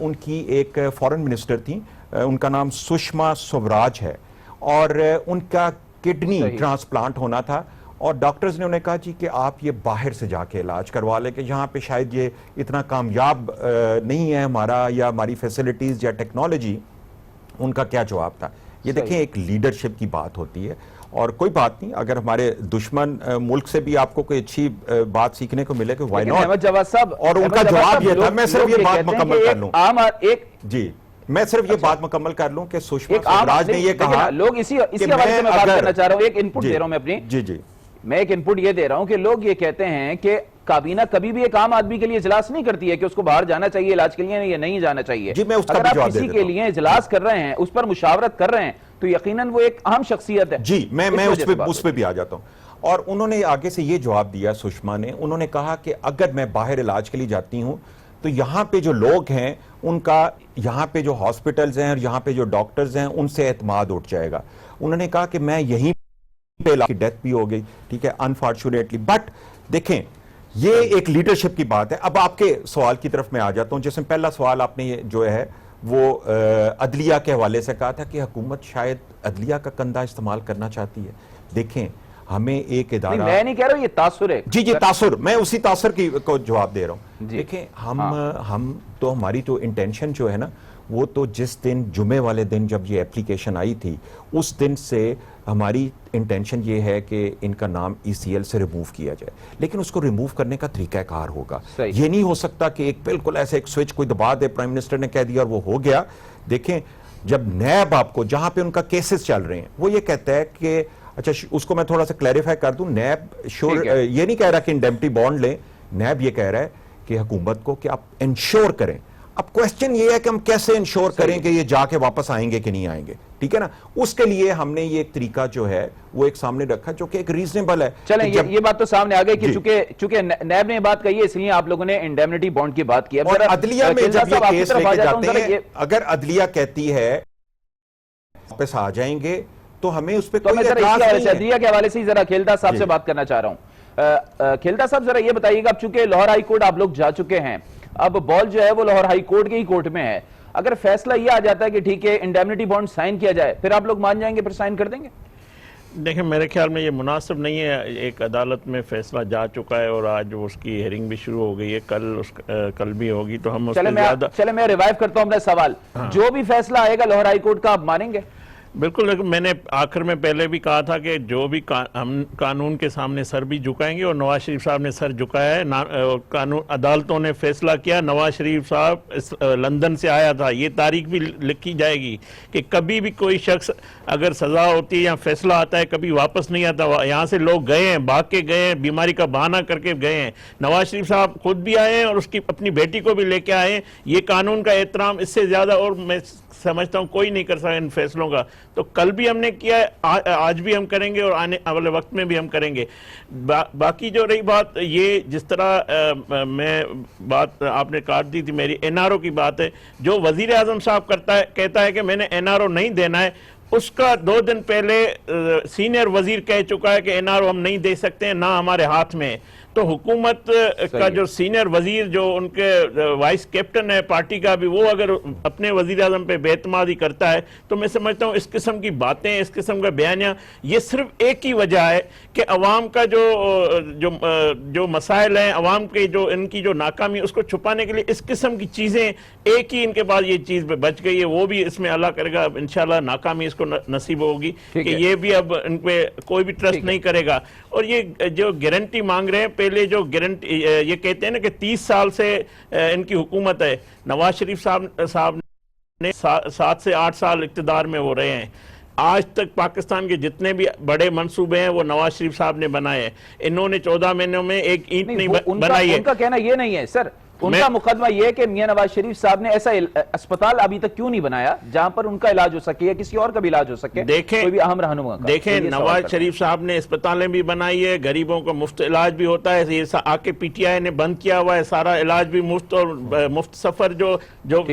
[SPEAKER 8] उनकी एक फॉरेन मिनिस्टर थी, उनका नाम सुषमा स्वराज है, और उनका किडनी ट्रांसप्लांट होना था और डॉक्टर्स ने उन्हें कहा जी कि आप ये बाहर से जाके इलाज करवा लें कि यहाँ पे शायद ये इतना कामयाब नहीं है हमारा या हमारी फैसिलिटीज़ या टेक्नोलॉजी। उनका क्या जवाब था? ये देखें, एक लीडरशिप की बात होती है और कोई बात नहीं, अगर हमारे दुश्मन मुल्क से भी आपको कोई अच्छी बात सीखने को मिले कि व्हाई नॉट।
[SPEAKER 1] अहमद जवाद साहब,
[SPEAKER 8] और उनका जवाब ये था, मैं सिर्फ ये बात मुकम्मल कर लूं, मैं सिर्फ ये बात मुकम्मल कर लूं कि सुषमा स्वराज ने ये कहा,
[SPEAKER 1] लोग इसी हवाले से मैं बात करना चाह रहा हूं, एक इनपुट दे रहा हूं मैं अपनी।
[SPEAKER 8] जी
[SPEAKER 1] मैं एक इनपुट ये दे रहा हूं कि लोग ये कहते हैं कि काबीना कभी भी एक आम आदमी के लिए इजलास नहीं करती है कि उसको बाहर जाना चाहिए इलाज के लिए या नहीं जाना चाहिए।
[SPEAKER 8] जी, मैं उसका
[SPEAKER 1] अगर
[SPEAKER 8] भी
[SPEAKER 1] आप
[SPEAKER 8] जवाब
[SPEAKER 1] किसी के लिए इजलास कर रहे हैं, उस पर मुशावरत कर रहे हैं, तो यकीनन वो एक अहम शख्सियत है।
[SPEAKER 8] जी, मैं उस पर भी आ जाता हूं। और उन्होंने आगे से ये जवाब दिया, सुषमा ने, उन्होंने कहा कि अगर मैं बाहर इलाज के लिए जाती हूं तो यहाँ पे जो लोग हैं उनका, यहाँ पे जो हॉस्पिटल्स हैं और यहाँ पे जो डॉक्टर्स हैं उनसे एतमाद उठ जाएगा। उन्होंने कहा कि मैं यहीं पे की डेथ भी हो गई, ठीक है, अनफॉर्चुनेटली। बट देखें, ये एक लीडरशिप की बात है। अब आपके सवाल की तरफ मैं आ जाता हूं, जिसमें पहला सवाल आपने ये जो है वो अदलिया के हवाले से कहा था कि हुकूमत शायद अदलिया का कंधा इस्तेमाल करना चाहती है। देखें, हमें एक इदारा,
[SPEAKER 1] मैं नहीं कह रहा हूं, ये तासुर है।
[SPEAKER 8] जी, तासुर, मैं उसी तासुर की को जवाब दे रहा हूं। देखें, हम तो, हमारी तो इंटेंशन जो है ना, वो तो जिस दिन जुमे वाले दिन जब ये एप्लीकेशन आई थी, उस दिन से हमारी इंटेंशन ये है कि इनका नाम ECL से रिमूव किया जाए। लेकिन उसको रिमूव करने का तरीकाकार होगा। ये नहीं हो सकता कि एक बिल्कुल ऐसे एक स्विच कोई दबा दे, प्राइम मिनिस्टर ने कह दिया और वो हो गया। देखें, जब नैब आपको, जहां पे उनका केसेस चल रहे हैं, वो ये कहता है कि, अच्छा उसको मैं थोड़ा सा क्लैरिफाई कर दूं, नैब श्योर ये नहीं कह रहा कि इंडेमनिटी बॉन्ड लें, नैब ये कह रहा है कि हुकूमत को कि आप इंश्योर करें, अब क्वेश्चन ये है कि हम कैसे इंश्योर करें कि ये जाके वापस आएंगे कि नहीं आएंगे, ठीक है ना। उसके लिए हमने ये एक तरीका जो है वो एक सामने रखा जो कि एक रीजनेबल है।
[SPEAKER 1] चलें, ये बात तो सामने आ गई कि चूंकि नैब ने बात कही है इसलिए आप लोगों ने इंडेमनिटी बॉन्ड की बात की है।
[SPEAKER 8] और अदलिया में जब ये केस लेके जाते हैं, अगर अदलिया कहती है वापस आ जाएंगे तो हमें उस पर कोई एतराज नहीं है।
[SPEAKER 1] अदलिया के हवाले से जरा खेलदा साहब से बात करना चाह रहा हूं। खेलदा साहब जरा ये बताइएगा, अब चूंकि लाहौर हाई कोर्ट आप लोग जा चुके हैं, अब बॉल जो है वो लाहौर हाई कोर्ट के ही कोर्ट में है। अगर फैसला ये आ जाता है कि ठीक है इंडेमनिटी बॉन्ड साइन किया जाए, फिर आप लोग मान जाएंगे, फिर साइन कर देंगे?
[SPEAKER 9] देखिए मेरे ख्याल में ये मुनासिब नहीं है। एक अदालत में फैसला जा चुका है और आज उसकी हियरिंग भी शुरू हो गई है, कल भी होगी, तो हम
[SPEAKER 1] चले मैं रिवाइव करता हूं अपना सवाल। जो भी फैसला आएगा लाहौर हाई कोर्ट का, आप मानेंगे?
[SPEAKER 9] बिल्कुल। लेकिन मैंने आखिर में पहले भी कहा था कि जो भी हम कानून के सामने सर भी झुकाएंगे, और नवाज शरीफ साहब ने सर झुकाया है। कानून अदालतों ने फैसला किया, नवाज शरीफ साहब लंदन से आया था, ये तारीख भी लिखी जाएगी कि कभी भी कोई शख्स अगर सजा होती है या फैसला आता है कभी वापस नहीं आता। यहाँ से लोग गए हैं, भाग के गए हैं, बीमारी का बहाना करके गए हैं। नवाज शरीफ साहब खुद भी आए हैं और उसकी अपनी बेटी को भी लेके आए हैं। ये कानून का एहतराम इससे ज्यादा और मैं समझता हूं कोई नहीं कर सकता इन फैसलों का। तो कल भी हमने किया है, आज भी हम करेंगे और आने वाले वक्त में भी हम करेंगे। बाकी जो रही बात, ये जिस तरह मैं बात आपने काट दी थी, मेरी एनआरओ की बात है। जो वजीर आजम साहब कहता है कि मैंने एनआरओ नहीं देना है, उसका 2 दिन पहले सीनियर वजीर कह चुका है कि एनआरओ हम नहीं दे सकते हैं, ना हमारे हाथ में। तो हुकूमत का जो सीनियर वजीर, जो उनके वाइस कैप्टन है पार्टी का भी, वो अगर अपने वजीर आजम पे बेतमादी करता है तो मैं समझता हूँ इस किस्म की बातें, इस किस्म का बयानिया, ये सिर्फ एक ही वजह है कि अवाम का जो मसाइल हैं, अवाम के जो इनकी जो नाकामी, उसको छुपाने के लिए इस किस्म की चीज़ें, एक ही इनके पास ये चीज़ बच गई है। वो भी इसमें अल्लाह करेगा अब इंशाल्लाह नाकामी इसको नसीब होगी कि ये भी अब इन पे कोई भी ट्रस्ट नहीं करेगा। और ये जो गारंटी मांग रहे हैं, पहले जो गारंटी ये कहते हैं ना कि 30 साल से इनकी हुकूमत है, नवाज शरीफ साहब ने 7 से 8 साल इक़्तिदार में हो रहे हैं। आज तक पाकिस्तान के जितने भी बड़े मंसूबे हैं वो नवाज शरीफ साहब ने बनाए हैं। इन्होंने 14 महीनों में एक ईंट नहीं बनाई है।
[SPEAKER 1] उनका कहना ये नहीं है सर, उनका मुकदमा यह है कि मियां नवाज शरीफ साहब ने ऐसा अस्पताल अभी तक क्यों नहीं बनाया जहां पर उनका इलाज हो सके या किसी और का भी इलाज हो सके।
[SPEAKER 9] देखें,
[SPEAKER 1] कोई भी अहम रहनुमा का।
[SPEAKER 9] देखें, नवाज शरीफ साहब ने अस्पतालें भी बनाई है, गरीबों को मुफ्त इलाज भी होता है। ये आके पीटीआई ने बंद किया हुआ है, सारा इलाज भी मुफ्त, और मुफ्त सफर जो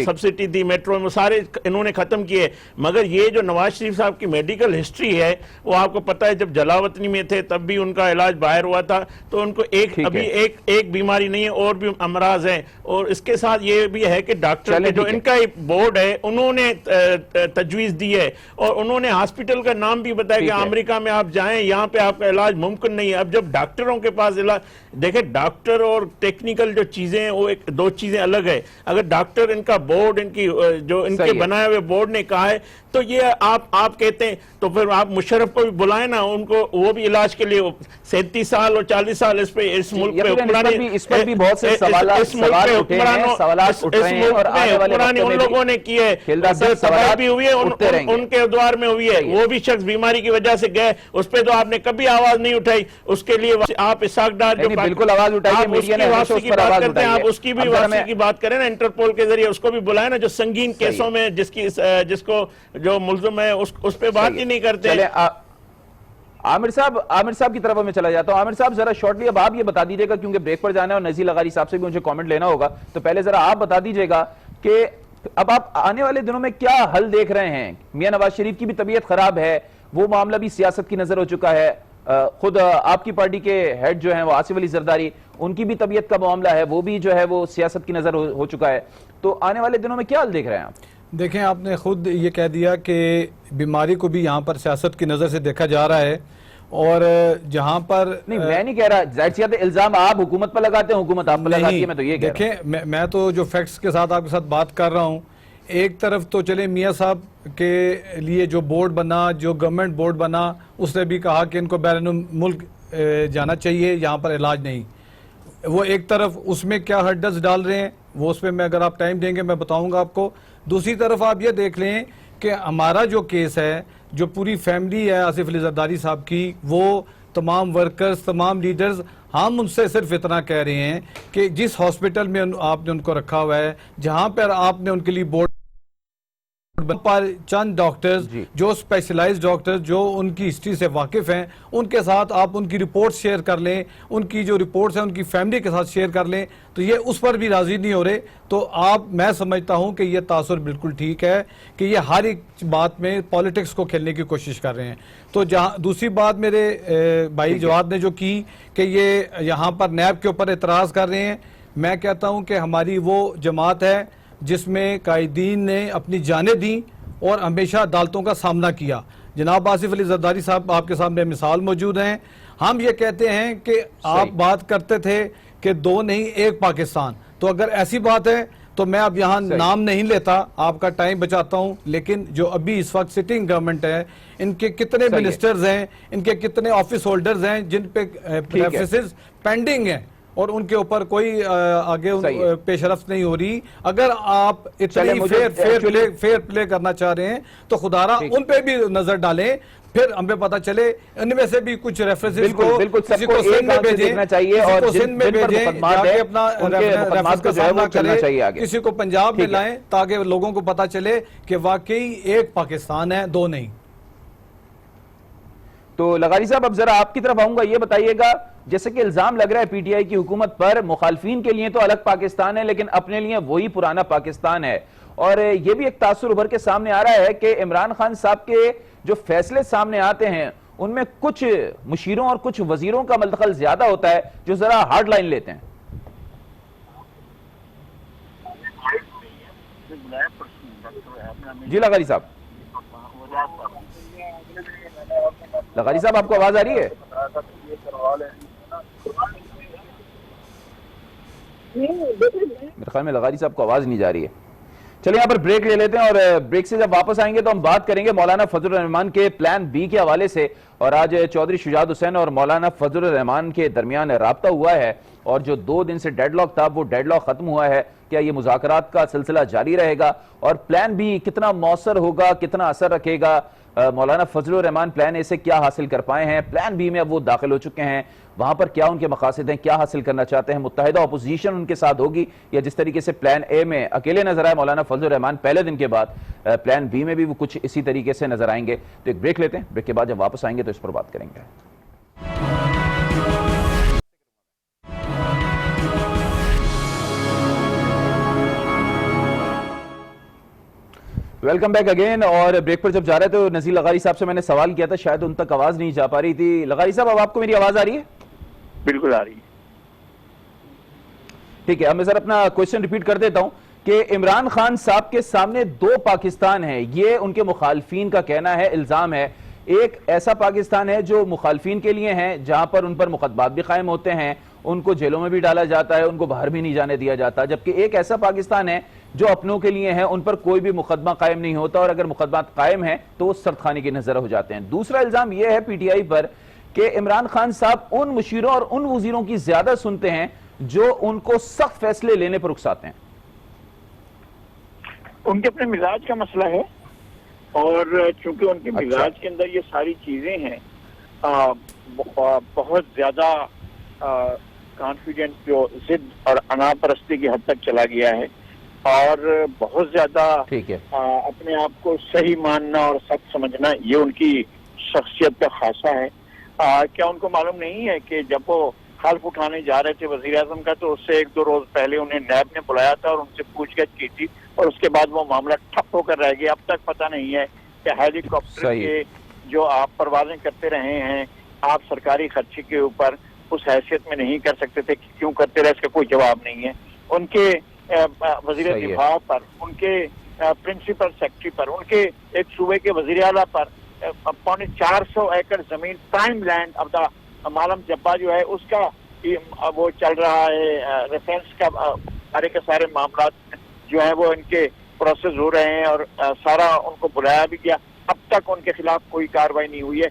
[SPEAKER 9] सब्सिडी थी मेट्रो में, सारे इन्होंने खत्म किए। मगर ये जो नवाज शरीफ साहब की मेडिकल हिस्ट्री है, वो आपको पता है जब जलावतनी में थे तब भी उनका इलाज बाहर हुआ था। तो उनको अभी एक बीमारी नहीं है, और भी अमराज हैं। और इसके साथ ये भी है कि डॉक्टर के जो इनका बोर्ड है, उन्होंने तजवीज दी है और उन्होंने हॉस्पिटल का नाम भी बताया कि अमेरिका में आप जाएं, यहाँ पे आपका इलाज मुमकिन नहीं है। अब जब डॉक्टरों के पास इलाज, देखें डॉक्टर और टेक्निकल जो चीजें हैं वो दो चीजें अलग है। अगर डॉक्टर, इनका बोर्ड, इनकी जो इनके बनाए हुए बोर्ड ने कहा है, तो ये आप कहते हैं तो फिर आप मुशर्रफ को भी बुलाएं ना, उनको वो भी इलाज के लिए 37 साल और 40 साल इस मुल्क पे हुक्मरानी उन लोगों ने की है, तबाही भी हुई है, उनके दौर में हुई है। वो भी शख्स बीमारी की वजह से गए, उस पर तो आपने कभी आवाज नहीं उठाई। उसके लिए आप इसाक डार जो
[SPEAKER 1] बिल्कुल आवाज उठाई,
[SPEAKER 9] आप उसकी भी वापसी की बात करें ना, इंटरपोल के जरिए उसको भी बुलाए ना, जो संगीन केसों में जिसको जो मुल्ज़िम है उस पे बात ही नहीं करते।
[SPEAKER 1] आमिर साहब की तरफ मैं चला जाता हूं। आमिर साहब जरा शॉर्टली अब आप ये बता दीजिएगा, क्योंकि ब्रेक पर जाना है और नज़ीर लगारी साहब से भी मुझे कमेंट लेना होगा, तो पहले जरा आप बता दीजिएगा कि अब आप आने वाले दिनों में क्या हल देख रहे हैं। मियां नवाज शरीफ की भी तबीयत खराब है, वो मामला भी सियासत की नजर हो चुका है। खुद आपकी पार्टी के हेड जो है वो आसिफ अली जरदारी, उनकी भी तबीयत का मामला है, वो भी जो है वो सियासत की नजर हो चुका है। तो आने वाले दिनों में क्या हल देख रहे हैं आप?
[SPEAKER 7] देखें, आपने खुद ये कह दिया कि बीमारी को भी यहाँ पर सियासत की नज़र से देखा जा रहा है, और जहाँ पर
[SPEAKER 1] नहीं, मैं नहीं कह रहा, जाहिर सी बात है इल्जाम आप हुकूमत पर लगाते हैं, हुकूमत आप पर लगाती है, मैं तो ये कह रहा हूं।
[SPEAKER 7] मैं तो जो फैक्ट्स के साथ आपके साथ बात कर रहा हूँ, एक तरफ तो चले मियाँ साहब के लिए जो बोर्ड बना, जो गवर्नमेंट बोर्ड बना, उसने भी कहा कि इनको बैरून मुल्क जाना चाहिए, यहाँ पर इलाज नहीं। वो एक तरफ उसमें क्या हर्डल्स डाल रहे हैं, वो उस पर मैं, अगर आप टाइम देंगे मैं बताऊंगा आपको। दूसरी तरफ आप ये देख लें कि हमारा जो केस है, जो पूरी फैमिली है आसिफ अली जरदारी साहब की, वो तमाम वर्कर्स, तमाम लीडर्स हम उनसे सिर्फ इतना कह रहे हैं कि जिस हॉस्पिटल में आपने उनको रखा हुआ है, जहां पर आपने उनके लिए बोर्ड पर चंद डॉक्टर्स जो स्पेशलाइज्ड डॉक्टर्स जो उनकी हिस्ट्री से वाकिफ हैं, उनके साथ आप उनकी रिपोर्ट शेयर कर लें, उनकी जो रिपोर्ट्स हैं उनकी फैमिली के साथ शेयर कर लें, तो ये उस पर भी राजी नहीं हो रहे। तो मैं समझता हूं कि ये तासुर बिल्कुल ठीक है कि ये हर एक बात में पॉलिटिक्स को खेलने की कोशिश कर रहे हैं। तो जहां दूसरी बात मेरे भाई जवाद ने जो की कि ये यहाँ पर नैब के ऊपर एतराज़ कर रहे हैं, मैं कहता हूँ कि हमारी वो जमात है जिसमें कायदीन ने अपनी जानें दी और हमेशा अदालतों का सामना किया। जनाब आसिफ अली जरदारी साहब आपके सामने मिसाल मौजूद हैं। हम ये कहते हैं कि आप बात करते थे कि दो नहीं एक पाकिस्तान, तो अगर ऐसी बात है तो मैं अब यहाँ नाम नहीं लेता, आपका टाइम बचाता हूँ, लेकिन जो अभी इस वक्त सिटिंग गवर्नमेंट है, इनके कितने मिनिस्टर्स हैं, इनके कितने ऑफिस होल्डर्स हैं जिन पे रेफरेंसेस पेंडिंग हैं और उनके ऊपर कोई आगे पेशरफ्त नहीं हो रही। अगर आप इतनी फेयर प्ले करना चाह रहे हैं तो खुदारा उन पे भी नजर डालें, फिर हमें पता चले इनमें से भी कुछ रेफरेंसेस को किसी को सिंध में भेजें चाहिए और सिंध में भेजें, जाके अपना रेफरेंस का सामना करें, किसी को पंजाब में लाएं ताकि लोगों को पता चले कि वाकई एक पाकिस्तान है, दो नहीं।
[SPEAKER 1] तो लगारी साहब अब जरा आपकी तरफ आऊंगा, ये बताइएगा जैसे कि इल्जाम लग रहा है पीटीआई की हुकूमत पर, मुखालफीन के लिए तो अलग पाकिस्तान है लेकिन अपने लिए वही पुराना पाकिस्तान है, और ये भी एक तासुर उभर के सामने आ रहा है कि इमरान खान साहब के जो फैसले सामने आते हैं उनमें कुछ मुशीरों और कुछ वजीरों का मदखल ज्यादा होता है जो जरा हार्ड लाइन लेते हैं। जी लगारी साहब, लगारी साहब आपको आवाज आ रही है? मेरे ख्याल में लगारी साहब को आवाज नहीं जा रही है। चलिए यहाँ पर ब्रेक ले लेते हैं और ब्रेक से जब वापस आएंगे तो हम बात करेंगे मौलाना फजलुर रहमान के प्लान बी के हवाले से। और आज चौधरी शुजात हुसैन और मौलाना फजलुर रहमान के दरमियान राब्ता हुआ है और जो 2 दिन से डेडलॉक था वो डेडलॉक खत्म हुआ है। क्या ये मुज़ाकरात का सिलसिला जारी रहेगा और प्लान बी कितना मौसर होगा, कितना असर रखेगा? मौलाना फजलुर रहमान प्लान ए से क्या हासिल कर पाए हैं, प्लान बी में अब वो दाखिल हो चुके हैं, वहां पर क्या उनके मकासद हैं, क्या हासिल करना चाहते हैं? मुत्तहिदा अपोजिशन उनके साथ होगी या जिस तरीके से प्लान ए में अकेले नजर आए मौलाना फजलुर रहमान पहले दिन के बाद, प्लान बी में भी वो कुछ इसी तरीके से नजर आएंगे? तो एक ब्रेक लेते हैं, ब्रेक के बाद जब वापस आएंगे तो इस पर बात करेंगे। Welcome back again. और ब्रेक पर जब जा रहे थे तो नज़ीर लगारी साहब से मैंने सवाल किया था, शायद उन तक आवाज नहीं जा पा रही थी। लगारी साहब अब आपको मेरी आवाज आ रही है?
[SPEAKER 10] बिल्कुल आ रही है।
[SPEAKER 1] ठीक है, अब मैं सर अपना क्वेश्चन रिपीट कर देता हूं कि इमरान खान साहब के सामने 2 पाकिस्तान है, ये उनके मुखालफीन का कहना है, इल्जाम है। एक ऐसा पाकिस्तान है जो मुखालफीन के लिए है, जहां पर उन पर मुकदमात भी कायम होते हैं, उनको जेलों में भी डाला जाता है, उनको बाहर भी नहीं जाने दिया जाता, जबकि एक ऐसा पाकिस्तान है जो अपनों के लिए है, उन पर कोई भी मुकदमा कायम नहीं होता और अगर मुकदमा कायम है तो वो सरदखाने की नजर हो जाते हैं। दूसरा इल्जाम यह है पीटीआई पर कि इमरान खान साहब उन मुशीरों और उन वजीरों की ज्यादा सुनते हैं जो उनको सख्त फैसले लेने पर उकसाते हैं।
[SPEAKER 10] उनके अपने मिजाज का मसला है और चूंकि उनके मिजाज के अंदर ये सारी चीजें हैं, बहुत ज्यादा कॉन्फिडेंस जो जिद और अनापरस्ती की हद तक चला गया है और बहुत ज्यादा अपने आप को सही मानना और सच समझना, ये उनकी शख्सियत का खासा है। क्या उनको मालूम नहीं है कि जब वो हल्फ उठाने जा रहे थे वजीर आजम का तो उससे 1-2 रोज पहले उन्हें नैब ने बुलाया था और उनसे पूछताछ की थी और उसके बाद वो मामला ठप होकर रह गया। अब तक पता नहीं है कि हेलीकॉप्टर के जो आप परवाजें करते रहे हैं, आप सरकारी खर्चे के ऊपर उस हैसियत में नहीं कर सकते थे, क्यों करते रहे, इसका कोई जवाब नहीं है। उनके वजीर दिफा पर, उनके प्रिंसिपल सेक्रेटरी पर, उनके एक सूबे के वजीर आला पर 450 एकड़ जमीन प्राइम लैंड अब द मालम जब्बा जो है उसका वो चल रहा है, रेफरेंस का सारे के सारे मामला जो है वो इनके प्रोसेस हो रहे हैं और सारा उनको बुलाया भी गया, अब तक उनके खिलाफ कोई कार्रवाई नहीं हुई है।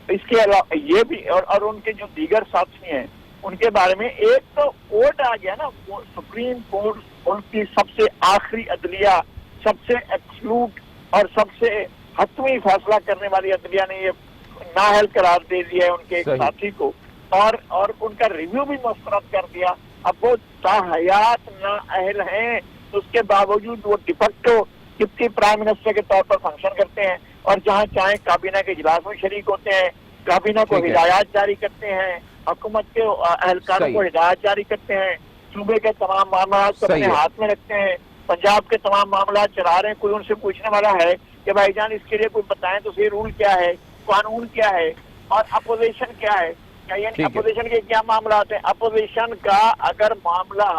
[SPEAKER 10] इसके अलावा ये भी और उनके जो दीगर साथी हैं उनके बारे में एक तो कोर्ट आ गया ना, वो सुप्रीम कोर्ट उनकी सबसे आखिरी अदलिया, सबसे एक्सक्लूड और सबसे हतमी फैसला करने वाली अदलिया ने ये नाअहल करार दे दिया है उनके एक साथी को। और उनका रिव्यू भी मुस्तरद कर दिया। अब वो ताहयात नाअहल हैं, तो उसके बावजूद वो डिफेक्टो डिप्टी प्राइम मिनिस्टर के तौर पर फंक्शन करते हैं और जहां चाहे काबीना के इजलास में शरीक होते हैं, काबीना को हिदायत जारी करते हैं, हुकूमत के अहलकारों को हिदायत जारी करते हैं, सूबे के तमाम मामला को अपने हाथ में रखते हैं, पंजाब के तमाम मामला चला रहे हैं। कोई उनसे पूछने वाला है कि भाईजान इसके लिए कोई बताएं तो सही रूल क्या है, कानून क्या है और अपोजिशन क्या है, यानी अपोजिशन के क्या मामला हैं। अपोजिशन का अगर मामला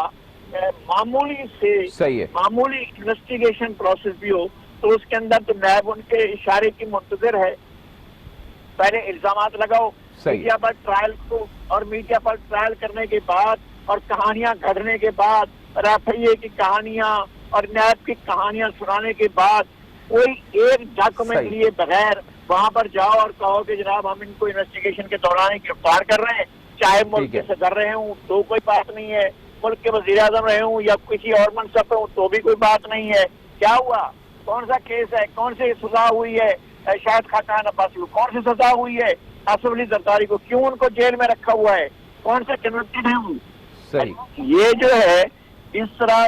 [SPEAKER 10] मामूली से मामूली इन्वेस्टिगेशन प्रोसेस भी हो तो उसके अंदर तो नैब उनके इशारे की मुंतजर है। पहले इल्जामात लगाओ मीडिया पर ट्रायल को, और मीडिया पर ट्रायल करने के बाद और कहानियां घड़ने के बाद, RFI की कहानियां और नैब की कहानियां सुनाने के बाद कोई एक डॉक्यूमेंट लिए बगैर वहां पर जाओ और कहो कि जनाब हम इनको इन्वेस्टिगेशन के दौरान गिरफ्तार कर रहे हैं, चाहे मुल्क के सदर रहे हूँ तो कोई बात नहीं है, मुल्क के वजीर आजम रहे हूँ या किसी और मनसब पे हूँ तो भी कोई बात नहीं है। क्या हुआ, कौन सा केस है, कौन सी सजा हुई है शाहिद खाकान अब्बासी को, कौन सी सजा हुई है आसिफ अली जरदारी को, क्यों उनको जेल में रखा हुआ है, कौन से कन्विक्टेड है वो। ये जो है इस तरह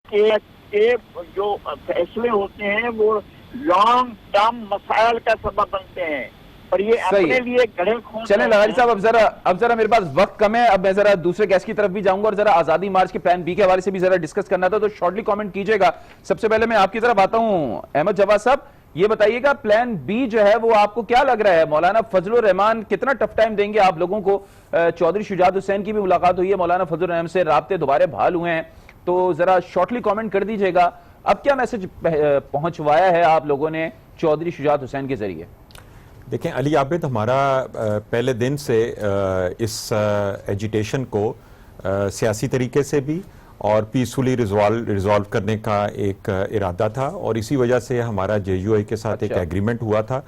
[SPEAKER 10] के जो फैसले होते हैं वो लॉन्ग टर्म मसाइल का सबब बनते हैं और ये अपने लिए गड़े खोल।
[SPEAKER 1] चलें लगारी साहब, अब जरा मेरे पास वक्त कम है, अब मैं जरा दूसरे गेस्ट की तरफ भी जाऊंगा और जरा आजादी मार्च के प्लान बी के हवाले से भी जरा डिस्कस करना था, तो शॉर्टली कमेंट कीजिएगा। सबसे पहले मैं आपकी तरफ आता हूं, अहमद जवाद साहब, ये बताइएगा प्लान बी जो है वो आपको क्या लग रहा है? मौलाना फजलुर रहमान कितना टफ टाइम देंगे आप लोगों को? चौधरी शुजात हुसैन की भी मुलाकात हुई है, मौलाना फजलुर रहमान से राब्ते दोबारा बहाल हुए हैं, तो जरा शॉर्टली कमेंट कर दीजिएगा। अब क्या मैसेज पहुंचवाया है आप लोगों ने चौधरी शुजात हुसैन के जरिए?
[SPEAKER 8] देखें, अली आबिद हमारा पहले दिन से इस एजिटेशन को सियासी तरीके से भी और पीसफुली रिजॉल्व करने का एक इरादा था और इसी वजह से हमारा JUI के साथ एक एग्रीमेंट हुआ था।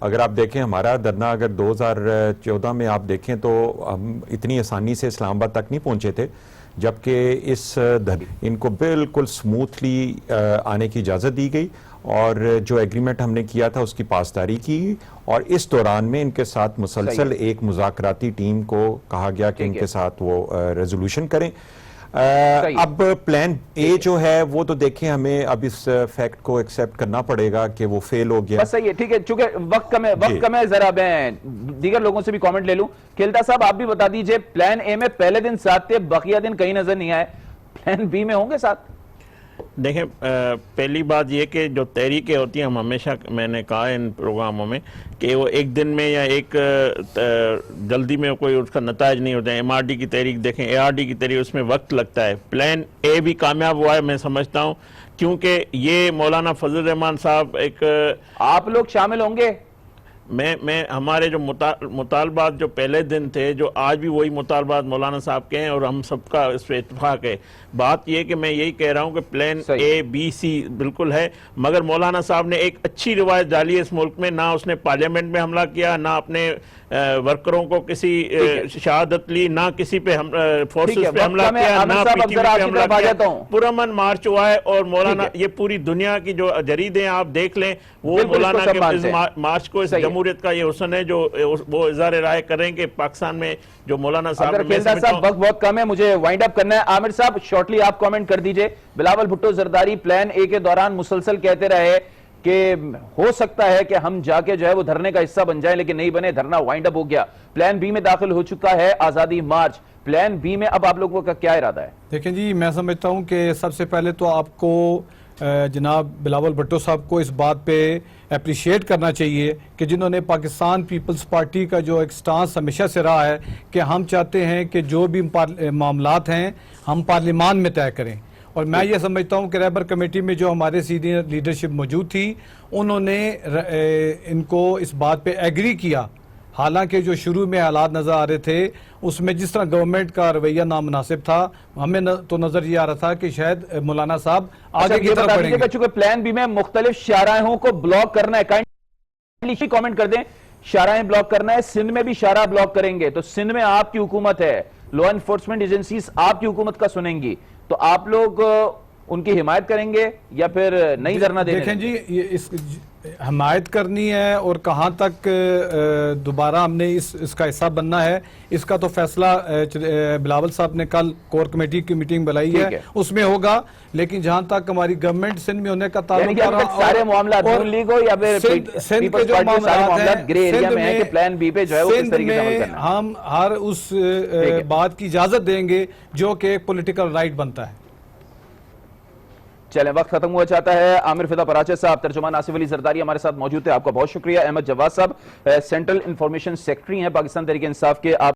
[SPEAKER 8] अगर आप देखें हमारा धरना अगर 2014 में आप देखें तो हम इतनी आसानी से इस्लामाबाद तक नहीं पहुंचे थे, जबकि इनको बिल्कुल स्मूथली आने की इजाज़त दी गई और जो एग्रीमेंट हमने किया था उसकी पासदारी की और इस दौरान में इनके साथ मुसलसल एक मुज़ाकराती टीम को कहा गया कि इनके साथ वो रेजोल्यूशन करें। अब प्लान ए जो है वो तो देखें हमें अब इस फैक्ट को एक्सेप्ट करना पड़ेगा कि वो फेल हो गया।
[SPEAKER 1] बस सही है, ठीक है, चूंकि वक्त कम है जरा मैं दीगर लोगों से भी कमेंट ले लूं। खिलता साहब आप भी बता दीजिए, प्लान ए में पहले दिन साथ थे, बकिया दिन कहीं नजर नहीं आए, प्लान बी में होंगे साथ?
[SPEAKER 9] देखें, पहली बात यह कि जो तहरीकें होती हैं, हम हमेशा मैंने कहा इन प्रोग्रामों में कि वो एक दिन में या एक जल्दी में कोई उसका नताज नहीं होता है। MRD की तहरीक देखें, ARD की तहरीक, उसमें वक्त लगता है। प्लान ए भी कामयाब हुआ है मैं समझता हूँ, क्योंकि ये मौलाना फजल रहमान साहब एक
[SPEAKER 1] आप लोग शामिल होंगे।
[SPEAKER 9] मैं हमारे जो मुतालबात जो पहले दिन थे, जो आज भी वही मुतालबात मौलाना साहब के हैं और हम सबका इस पर इत्तेफाक है। बात यह कि मैं यही कह रहा हूं कि प्लान A-B-C बिल्कुल है, मगर मौलाना साहब ने एक अच्छी रिवायत डाली है इस मुल्क में। ना उसने पार्लियामेंट में हमला किया, ना अपने वर्करों को किसी शहादत ली, ना किसी पे फोर्सेस पे हमला किया, ना PTV पे हमला किया। पुरअमन मार्च हुआ है और मौलाना, ये पूरी दुनिया की जो जरीदे हैं आप देख लें, वो मौलाना के इस मार्च को, इस जमहूरियत का ये हुस्न है जो वो इज़हार राय करें कि पाकिस्तान में जो मौलाना साहब।
[SPEAKER 1] वक्त बहुत कम है, मुझे वाइंड अप करना है। आमिर साहब शॉर्टली आप कमेंट कर दीजिए। बिलावल भुट्टो जरदारी प्लान ए के दौरान मुसलसल कहते रहे कि हो सकता है कि हम जाके जो है वो धरने का हिस्सा बन जाए, लेकिन नहीं बने, धरना वाइंड अप हो गया। प्लान बी में दाखिल हो चुका है आजादी मार्च। प्लान बी में अब आप लोगों का क्या इरादा है?
[SPEAKER 7] देखें जी, मैं समझता हूं कि सबसे पहले तो आपको जनाब बिलावल भुट्टो साहब को इस बात पे अप्रिशिएट करना चाहिए कि जिन्होंने पाकिस्तान पीपल्स पार्टी का जो एक स्टांस हमेशा से रहा है कि हम चाहते हैं कि जो भी मामलात हैं हम पार्लियामान में तय करें। और मैं ये समझता हूँ कि रहबर कमेटी में जो हमारे सीनियर लीडरशिप मौजूद थी, उन्होंने इनको इस बात पे एग्री किया। हालांकि जो शुरू में हालात नजर आ रहे थे उसमें जिस तरह गवर्नमेंट का रवैया नामुनासिब था, हमें तो नजर ये आ रहा था कि शायद मौलाना साहब आगे की तरफ बढ़ेंगे।
[SPEAKER 1] चूंकि प्लान बी में मुख्तलिफ शाहराहों को ब्लॉक करना है, काइंडली कमेंट कर दें, शाहराहें ब्लॉक करना है, सिंध में भी शाहराह ब्लॉक करेंगे तो सिंध में आपकी हुकूमत है, लॉ एनफोर्समेंट एजेंसीज आपकी हुकूमत का सुनेंगी, तो आप लोग उनकी हिमायत करेंगे या फिर नहीं धरना देंगे?
[SPEAKER 7] देखें जी, ये इस हिमायत करनी है और कहां तक दोबारा हमने इसका हिस्सा बनना है, इसका तो फैसला बिलावल साहब ने कल कोर कमेटी की मीटिंग बुलाई है, उसमें होगा। लेकिन जहां तक हमारी गवर्नमेंट सिंध में होने का ताल्लुक
[SPEAKER 1] सारे मामला नून लीग हो या फिर
[SPEAKER 7] सिंध के जो मामला
[SPEAKER 1] ग्रे एरिया में है कि प्लान बी पे जो है वो किस तरीके से अमल करना है?
[SPEAKER 7] हम हर उस बात की इजाजत देंगे जो कि एक पॉलिटिकल राइट बनता है।
[SPEAKER 1] चलें, वक्त खत्म हुआ चाहता है। आमिर फिदा पराचे साहब, तर्जुमान आसिफ अली जरदारी हमारे साथ मौजूद थे, आपका बहुत शुक्रिया। अहमद जवाद साहब सेंट्रल इंफॉर्मेशन सेक्रेटरी हैं पाकिस्तान तहरीक इंसाफ के, आप